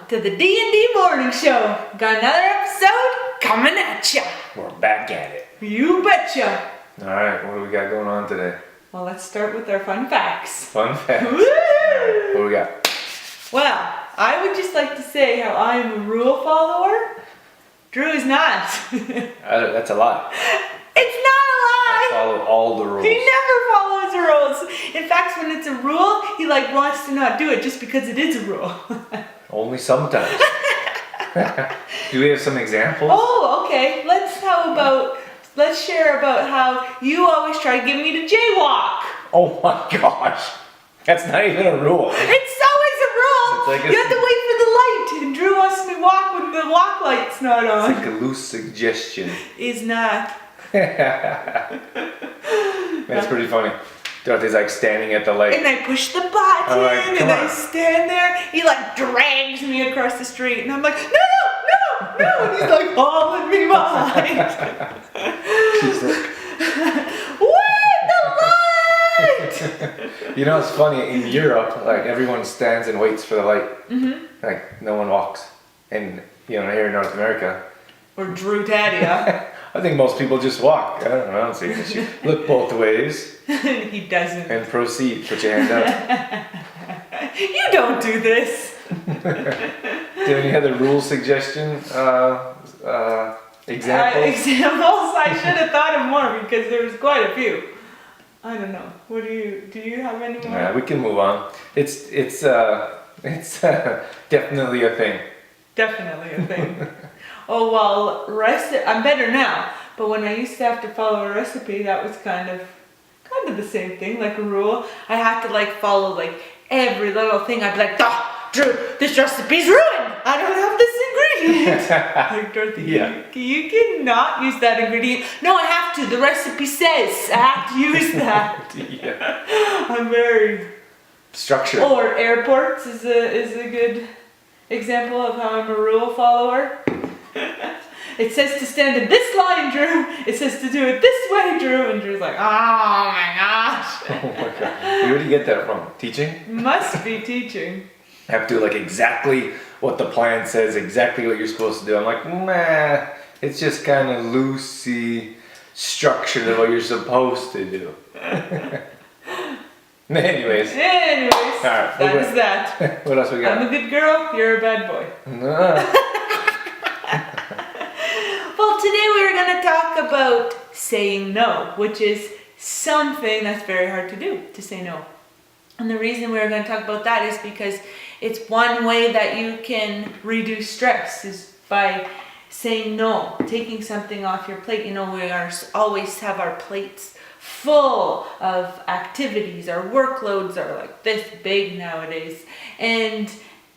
to the D&D Morning Show. Got another episode coming at ya. We're back at it. You betcha. Alright, what do we got going on today? Well, let's start with our fun facts. Fun facts. Woo! Alright, what do we got? Well, I would just like to say how I am a rule follower. Drew is not. That's a lie. It's not a lie. I follow all the rules. He never follows the rules. In fact, when it's a rule, he wants to not do it just because it is a rule. Only sometimes. Do we have some examples? Oh, okay. Let's share about how you always try to get me to jaywalk. Oh my gosh. That's not even a rule. It's always a rule. It's like you have to wait for the light, and Drew wants me to walk when the walk light's not on. It's like a loose suggestion. Is not. That's pretty funny. Dorothy's like standing at the light. And I push the button, like, and I stand there. He drags me across the street, and I'm like, no. And he's hauling me behind. She's like, where's the light? You know, it's funny, in Europe, everyone stands and waits for the light. Mm-hmm. No one walks. And, here in North America. Or Drew Tadia. I think most people just walk. I don't see an issue. Look both ways. He doesn't. And proceed. Put your hand up. You don't do this. Do you have any other rule suggestion examples? Examples? I should have thought of more because there's quite a few. I don't know. Do you have any more? Yeah, we can move on. It's definitely a thing. Definitely a thing. Oh, well, I'm better now. But when I used to have to follow a recipe, that was kind of the same thing, like a rule. I had to follow every little thing. I'd be like, Drew, this recipe's ruined. I don't have this ingredient. Dorothy, yeah. you cannot use that ingredient. No, I have to. The recipe says I have to use that. Yeah. I'm very structured. Or airports is a good example of how I'm a rule follower. It says to stand in this line, Drew. It says to do it this way, Drew. And Drew's like, oh my gosh. Oh my god. Where do you get that from? Teaching? Must be teaching. I have to do exactly what the plan says, exactly what you're supposed to do. I'm like, nah, it's just kind of loosey structured of what you're supposed to do. Anyways. All right, that is that. What else we got? I'm a good girl, you're a bad boy. No. Well, today we're going to talk about saying no, which is something that's very hard to do, to say no. And the reason we're going to talk about that is because it's one way that you can reduce stress is by saying no, taking something off your plate. We always have our plates full of activities. Our workloads are this big nowadays. And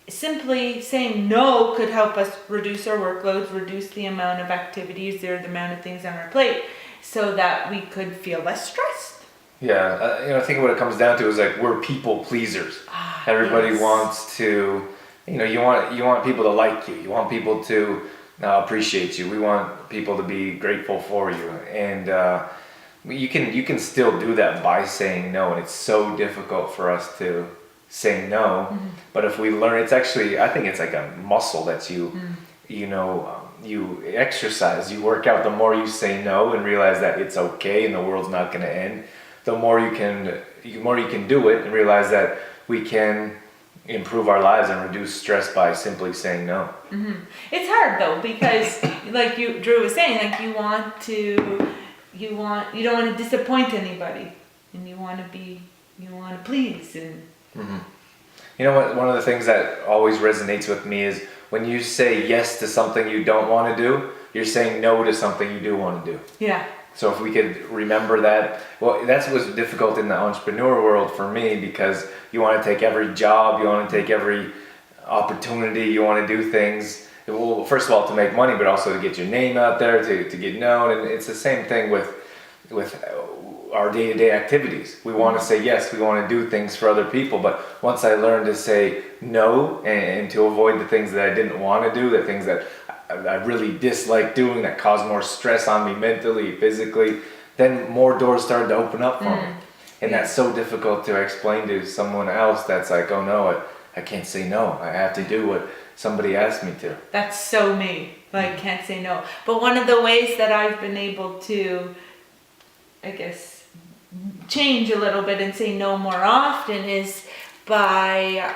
simply saying no could help us reduce our workloads, reduce the amount of activities or the amount of things on our plate so that we could feel less stressed. Yeah, I think what it comes down to is we're people pleasers. Everybody wants to, you want people to like you. You want people to appreciate you. We want people to be grateful for you. And you can still do that by saying no. And it's so difficult for us to say no. Mm-hmm. But if we learn, I think it's like a muscle that you exercise. You work out the more you say no and realize that it's okay and the world's not going to end. The more you can do it and realize that we can improve our lives and reduce stress by simply saying no. Mm-hmm. It's hard though because, Drew was saying, you don't want to disappoint anybody, and you want to please. And mm-hmm. You know what? One of the things that always resonates with me is when you say yes to something you don't want to do, you're saying no to something you do want to do. Yeah. So if we could remember that, well, that's what's difficult in the entrepreneur world for me, because you want to take every job, you want to take every opportunity, you want to do things, well, first of all, to make money, but also to get your name out there, to get known. And it's the same thing with our day-to-day activities. We want to say yes, we want to do things for other people, but once I learned to say no and to avoid the things that I didn't want to do, the things that I really dislike doing that cause more stress on me mentally, physically, then more doors started to open up for me. And that's so difficult to explain to someone else that's oh no, I can't say no. I have to do what somebody asked me to. That's so me. Like, can't say no. But one of the ways that I've been able to, I guess, change a little bit and say no more often is by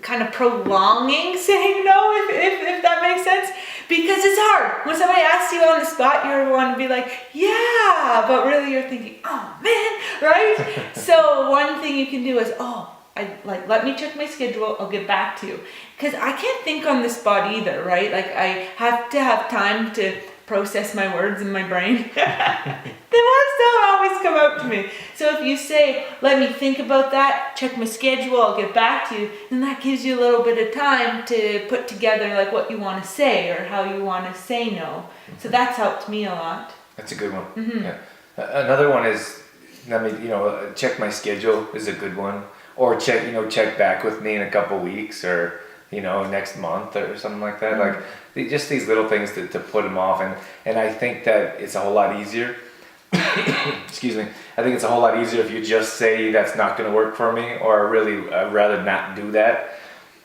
kind of prolonging saying no, if that makes sense. Because it's hard. When somebody asks you on the spot, you want to be like, yeah, but really you're thinking, oh man, right? So one thing you can do is, let me check my schedule, I'll get back to you. Because I can't think on the spot either, right? Like, I have to have time to process my words in my brain. The words don't always come out to me. So if you say, let me think about that, check my schedule, I'll get back to you, then that gives you a little bit of time to put together like what you want to say or how you want to say no. So that's helped me a lot. That's a good one. Yeah. Another one is, check my schedule is a good one. Or check back with me in a couple weeks or, next month or something like that. Like, just these little things to put them off. And I think that it's a whole lot easier. Excuse me. I think it's a whole lot easier if you just say that's not going to work for me, or really I'd rather not do that.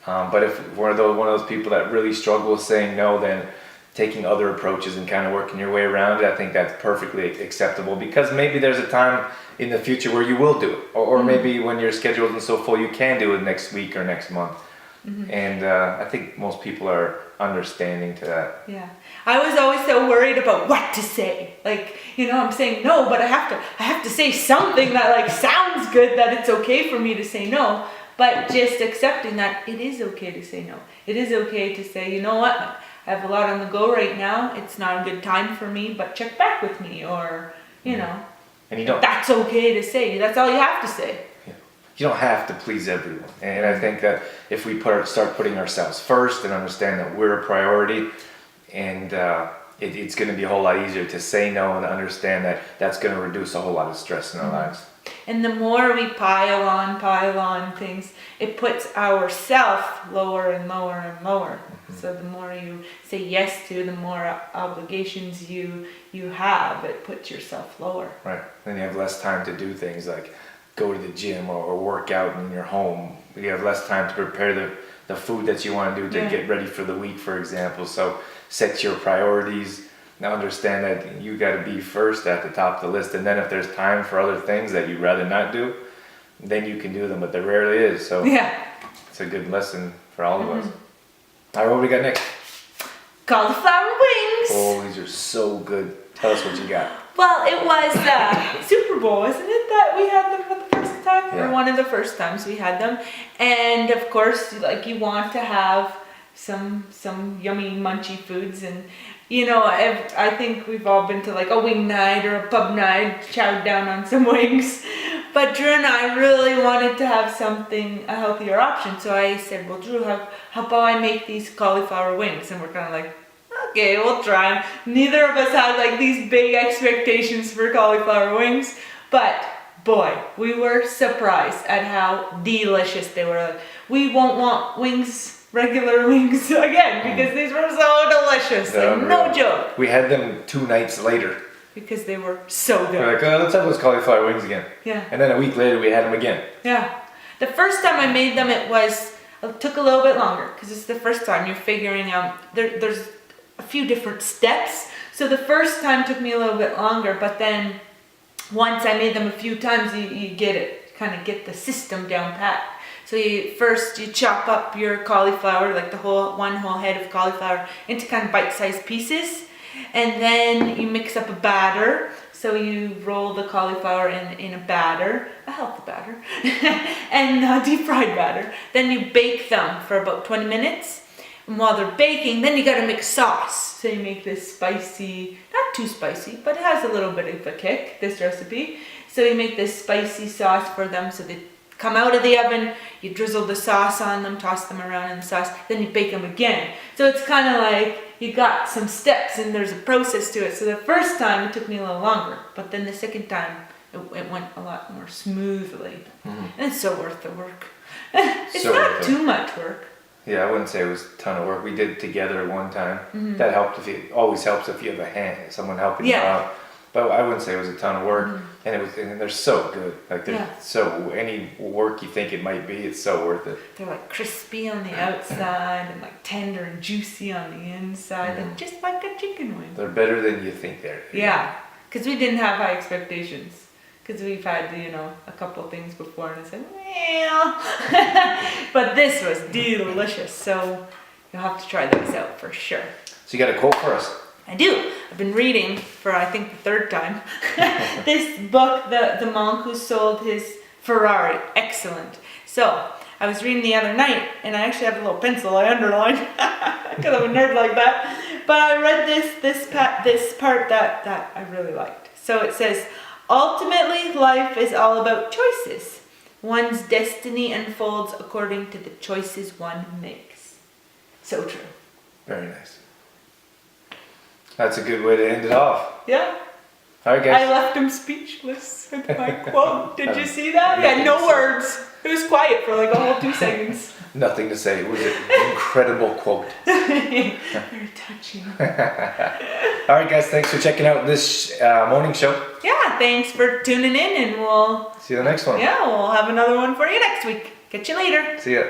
But if one of those people that really struggle with saying no, then taking other approaches and kind of working your way around it, I think that's perfectly acceptable, because maybe there's a time in the future where you will do it, or maybe when your schedule isn't so full you can do it next week or next month. And I think most people are understanding to that. Yeah, I was always so worried about what to say. Like, I'm saying no, but I have to say something that like sounds good, that it's okay for me to say no. But just accepting that it is okay to say no. It is okay to say, you know what, I have a lot on the go right now. It's not a good time for me, but check back with me, or And you don't. That's okay to say. That's all you have to say. You don't have to please everyone. And I think that if we start putting ourselves first and understand that we're a priority, and it's going to be a whole lot easier to say no and understand that that's going to reduce a whole lot of stress in our lives. And the more we pile on things, it puts ourself lower and lower and lower. So the more you say yes to, the more obligations you have, it puts yourself lower. Right. Then you have less time to do things like go to the gym or work out in your home. You have less time to prepare the food that you want to do to get ready for the week, for example. So set your priorities. Now understand that you got to be first at the top of the list, and then if there's time for other things that you'd rather not do, then you can do them, but there rarely is. So it's a good lesson for all of us. All right, what we got next? Cauliflower wings. Oh, these are so good. Tell us what you got. Well, it was Super Bowl, isn't it, that we had them for the first time? Yeah. Or one of the first times we had them. And of course, like, you want to have some yummy munchy foods, and I think we've all been to like a wing night or a pub night, chowed down on some wings. But Drew and I really wanted to have a healthier option. So I said, well, Drew, how about I make these cauliflower wings? And we're kind of like, okay, we'll try them. Neither of us had like these big expectations for cauliflower wings. But boy, we were surprised at how delicious they were. We won't want regular wings again, because these were so delicious. Like, no joke. We had them 2 nights later. Because they were so good. We're like, let's have those cauliflower wings again. Yeah. And then a week later we had them again. Yeah. The first time I made them, it took a little bit longer, because it's the first time you're figuring out, there's a few different steps. So the first time took me a little bit longer, but then once I made them a few times, you get it, kind of get the system down pat. So you chop up your cauliflower, like one whole head of cauliflower, into kind of bite-sized pieces. And then you mix up a batter. So you roll the cauliflower in a batter, a healthy batter, and a deep fried batter. Then you bake them for about 20 minutes. And while they're baking, then you gotta make sauce. So you make this spicy, not too spicy, but it has a little bit of a kick, this recipe. So you make this spicy sauce for them, so they come out of the oven, you drizzle the sauce on them, toss them around in the sauce, then you bake them again. So it's kind of like you got some steps and there's a process to it. So the first time it took me a little longer, but then the second time it went a lot more smoothly. And it's so worth the work. It's so not too much work. Yeah, I wouldn't say it was a ton of work. We did it together one time. That helped. Always helps if you have someone helping you out. but I wouldn't say it was a ton of work. And they're so good. Like they're so, any work you think it might be, it's so worth it. They're like crispy on the outside and like tender and juicy on the inside, and just like a chicken wing. They're better than you think they're. Yeah, because we didn't have high expectations. Because we've had, a couple of things before, and I said, well, but this was delicious. So you'll have to try those out for sure. So you got a quote for us? I do. I've been reading for, I think, the third time, this book, the monk who sold his Ferrari. Excellent. So I was reading the other night, and I actually have a little pencil I underlined because I'm a nerd like that. But I read this part that I really liked. So it says, ultimately, life is all about choices. One's destiny unfolds according to the choices one makes. So true. Very nice. That's a good way to end it off. Yeah. All right, guys. I left him speechless with my quote. Did you see that? He had no words. It was quiet for like a whole 2 seconds. Nothing to say. It was an incredible quote. Very touching. All right, guys. Thanks for checking out this morning show. Yeah, thanks for tuning in, and we'll See you the next one. Yeah, we'll have another one for you next week. Catch you later. See ya.